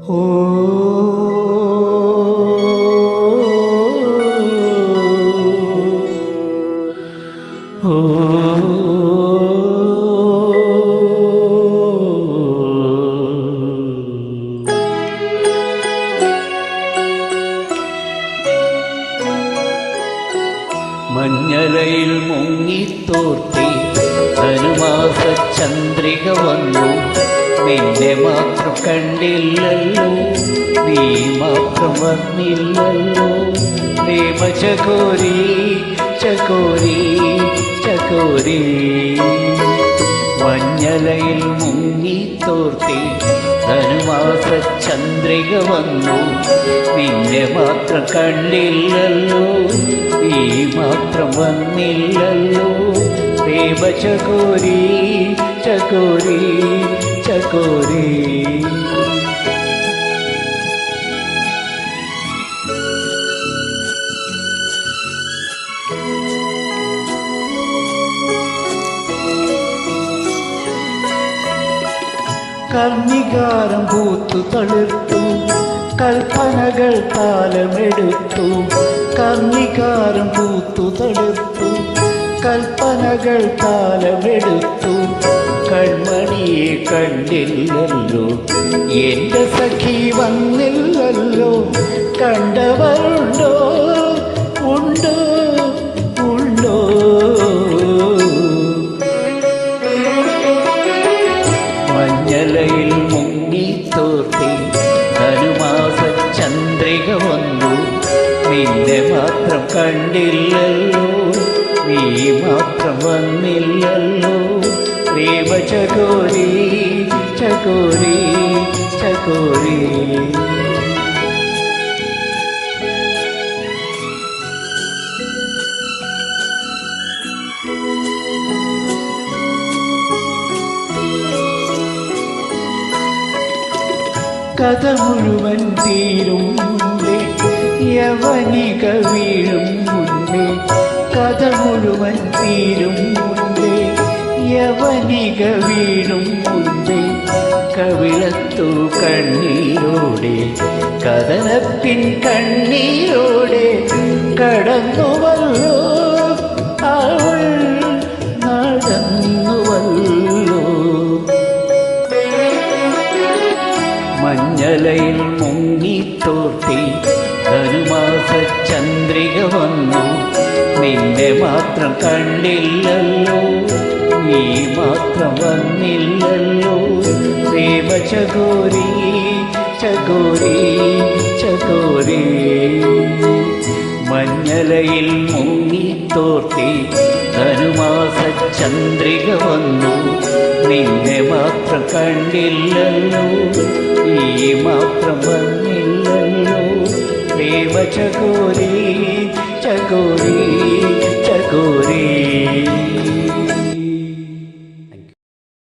ഓ ഓ മഞ്ഞലയിൽ മുങ്ങിത്തോർത്തി ധനുമാസ ചന്ദ്രിക വന്നു. നിന്നെ മാത്രം കണ്ടില്ലല്ലോ, നീ മാത്രം വന്നില്ലല്ലോ. നിയമ ചകോരി ചകോരി ചകോരി. മഞ്ഞലയിൽ മുങ്ങിത്തോർത്തി ധനുമാസ ചന്ദ്രിക വന്നു. നിന്നെ മാത്രം കണ്ടില്ലല്ലോ, നീ മാത്രം വന്നില്ലല്ലോ. പ്രേമ ചകോരി ചകോരി ചകോരി. കർണികാരം പൂത്തു തളിർത്തു, കൽപ്പനകൾ താലമെടുത്തു. കർണികാരം പൂത്തു തളിർത്തു, കൽപ്പനകൾ താലമെടുത്തു. കൺമണിയെ കണ്ടില്ലല്ലോ, എന്റെ സഖി വന്നില്ലല്ലോ. കണ്ടവരുണ്ടോ ഉണ്ടോ ഉണ്ടോ. മഞ്ഞലയിൽ മുങ്ങിത്തോർത്തി ധനുമാസ ചന്ദ്രിക വന്നു. നിന്നെ മാത്രം കണ്ടില്ലല്ലോ, നീ മാത്രം വന്നില്ലല്ലോ. പ്രേമ ചകോരി ചകോരി ചകോരി. കഥ മുഴുവൻ തീരും മുൻപേ യവനിക വീഴും മുൻപേ. കഥ മുഴുവൻ തീരും മുൻപേ യവനിക വീഴും മുൻപേ. കവിളത്തു കണ്ണീരോടെ കഥനത്തിൻ കണ്ണീരോടെ കടന്നുവല്ലോ അവൾ നടന്നുവല്ലോ. മഞ്ഞലയിൽ മുങ്ങിത്തോർത്തി ധനുമാസ ചന്ദ്രിക വന്നു. നിന്നെ മാത്രം കണ്ടില്ലല്ലോ, നീ മാത്രം വന്നില്ലല്ലോ. പ്രേമ ചകോരി ചകോരി ചകോരി. മഞ്ഞലയിൽ മുങ്ങിത്തോർത്തി ധനുമാസ ചന്ദ്രിക വന്നു. നിന്നെ മാത്രം കണ്ടില്ലല്ലോ, നീ മാത്രം വന്നില്ലല്ലോ. പ്രേമ ചകോരി ചകോരി ചകോരി.